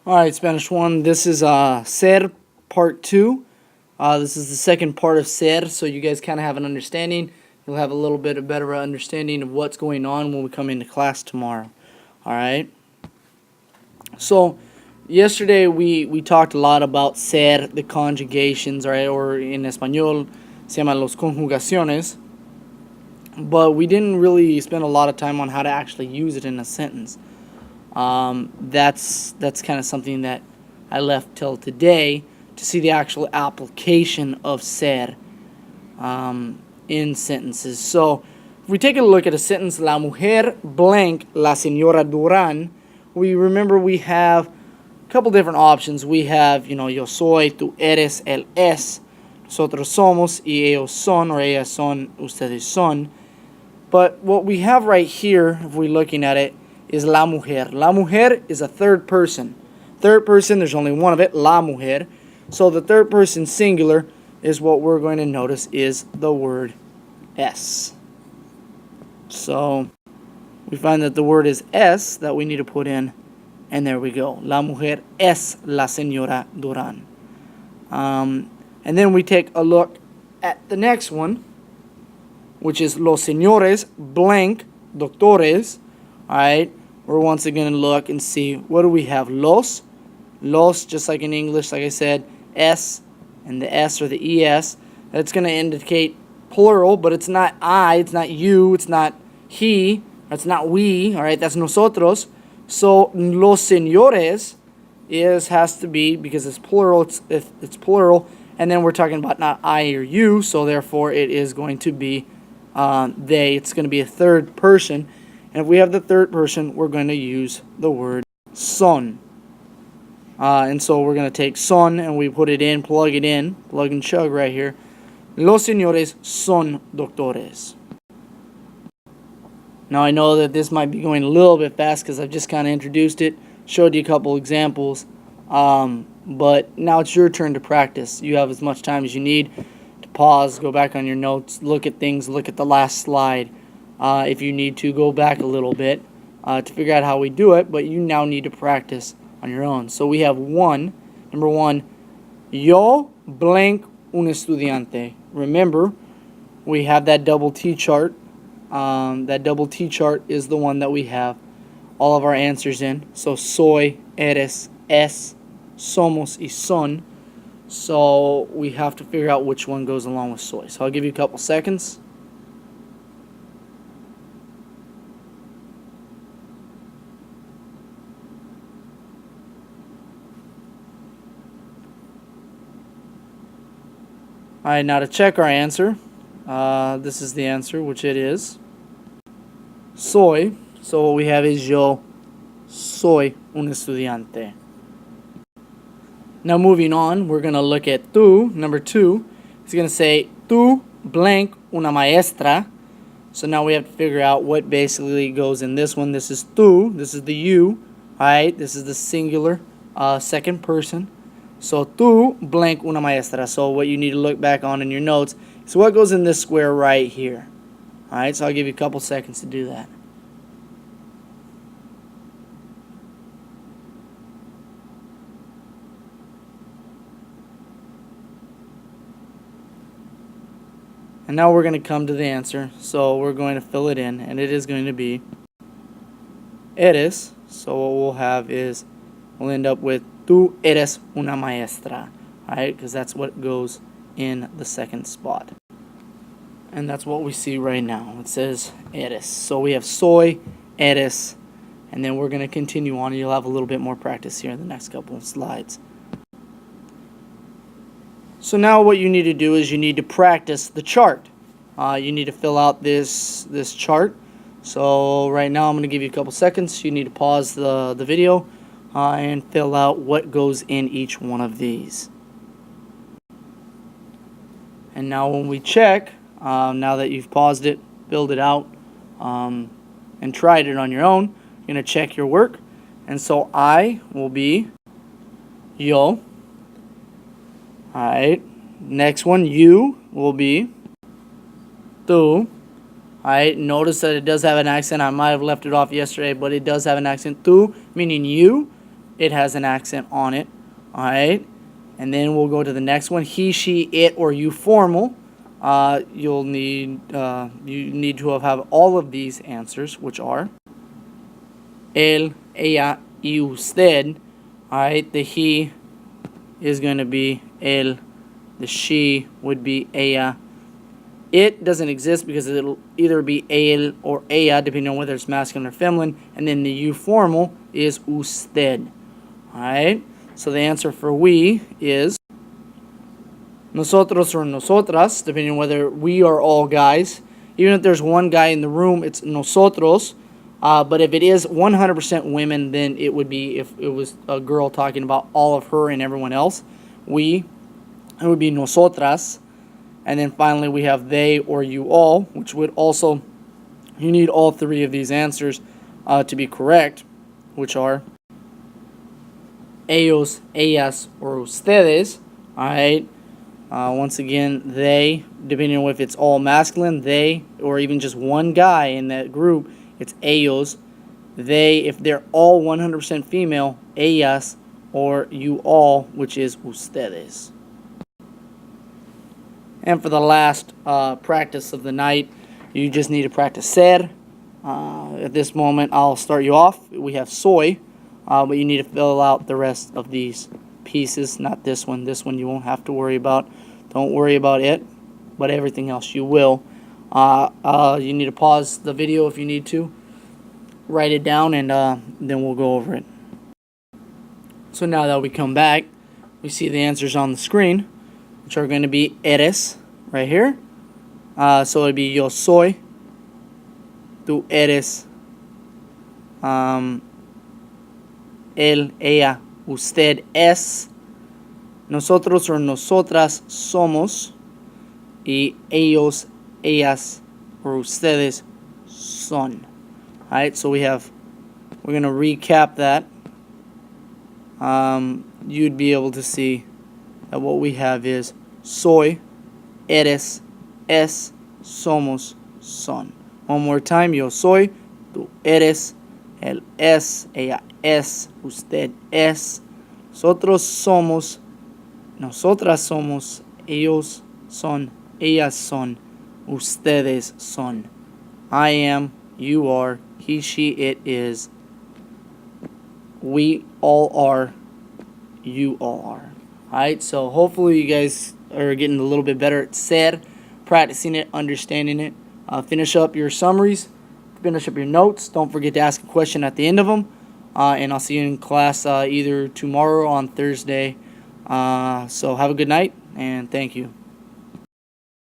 Alright, Spanish 1, this is ser part 2. This is the second part of ser, so you guys kind of have an understanding. You'll have a little bit of better understanding of what's going on when we come into class tomorrow. Alright? So, yesterday we talked a lot about ser, the conjugations, right? Or in Español, se llaman los conjugaciones. But we didn't really spend a lot of time on how to actually use it in a sentence. That's kind of something that I left till today to see the actual application of ser in sentences. So if we take a look at a sentence, la mujer blank la señora Duran, we have a couple different options. We have, yo soy, tú eres, él es, nosotros somos, y ellos son, or ellas son, ustedes son. But what we have right here, if we're looking at it, is la mujer. La mujer is a third person. Third person, there's only one of it, la mujer. So the third person singular is what we're going to notice is the word es. So we find that the word is es that we need to put in, and there we go. La mujer es la señora Duran. And then we take a look at the next one, which is los señores blank doctores. Alright, we're once again going to look and see what do we have. Los, just like in English, like I said, es, and the s or the es. That's going to indicate plural, but it's not I, it's not you, it's not he, it's not we. Alright, that's nosotros. So los señores has to be, because it's plural, it's plural, and then we're talking about not I or you, so therefore it is going to be they. It's going to be a third person, and if we have the third person, we're going to use the word son. And so we're going to take son and we put it in, plug and chug right here. Los señores son doctores. Now I know that this might be going a little bit fast because I've just kind of introduced it, showed you a couple examples, but now it's your turn to practice. You have as much time as you need to pause, go back on your notes, look at things, look at the last slide. If you need to, go back a little bit to figure out how we do it, but you now need to practice on your own. So we have number one, yo blank un estudiante. Remember, we have that double T chart. That double T chart is the one that we have all of our answers in. So soy, eres, es, somos, y son. So we have to figure out which one goes along with soy. So I'll give you a couple seconds. Alright, now to check our answer, this is the answer, which it is soy. So what we have is yo soy un estudiante. Now moving on, we're going to look at tú, number 2. It's going to say tú blank una maestra. So now we have to figure out what basically goes in this one. This is tú, this is the you, alright, this is the singular second person. So tú blank una maestra. So what you need to look back on in your notes is what goes in this square right here. Alright, so I'll give you a couple seconds to do that. And now we're going to come to the answer. So we're going to fill it in, and it is going to be eres. So what we'll have is, we'll end up with tú eres una maestra. Alright, because that's what goes in the second spot. And that's what we see right now. It says eres. So we have soy, eres, and then we're going to continue on. You'll have a little bit more practice here in the next couple of slides. So now what you need to do is you need to practice the chart. You need to fill out this chart. So right now I'm going to give you a couple seconds. You need to pause the video and fill out what goes in each one of these. And now when we check, now that you've paused it, filled it out, and tried it on your own, you're going to check your work. And so I will be yo. Alright, next one, you will be tú. Alright, notice that it does have an accent. I might have left it off yesterday, but it does have an accent. Tú, meaning you. it has an accent on it. Alright? And then we'll go to the next one. He, she, it, or you formal. You need to have all of these answers, which are él, ella, y usted. Alright, the he is going to be él. The she would be ella. It doesn't exist because it'll either be él or ella, depending on whether it's masculine or feminine. And then the you formal is usted. Alright, so the answer for we is nosotros or nosotras, depending on whether we are all guys. Even if there's one guy in the room, it's nosotros. But if it is 100% women, then it would be, if it was a girl talking about all of her and everyone else, it would be nosotras. And then finally we have they or you all, which would also, you need all three of these answers to be correct, which are ellos, ellas, or ustedes. Alright. Once again, they, depending on if it's all masculine, they, or even just one guy in that group, it's ellos. They, if they're all 100% female, ellas, or you all, which is ustedes. And for the last practice of the night, you just need to practice ser. At this moment, I'll start you off. We have soy, but you need to fill out the rest of these pieces, not this one. This one you won't have to worry about. Don't worry about it, but everything else you will. You need to pause the video if you need to. Write it down, and then we'll go over it. So now that we come back, we see the answers on the screen, which are going to be eres, right here. So it would be yo soy, tú eres, él, ella, usted es, nosotros or nosotras somos, y ellos, ellas, or ustedes son. Alright, so we're going to recap that. You'd be able to see that what we have is soy, eres, es, somos, son. One more time. Yo soy, tú eres, él es, ella es, usted es, nosotros somos, nosotras somos, ellos son, ellas son, ustedes son. I am, you are, he, she, it is, we all are, you all are. Alright, so hopefully you guys are getting a little bit better at ser, practicing it, understanding it. Finish up your summaries, finish up your notes. Don't forget to ask a question at the end of them. And I'll see you in class either tomorrow or on Thursday. So have a good night, and thank you.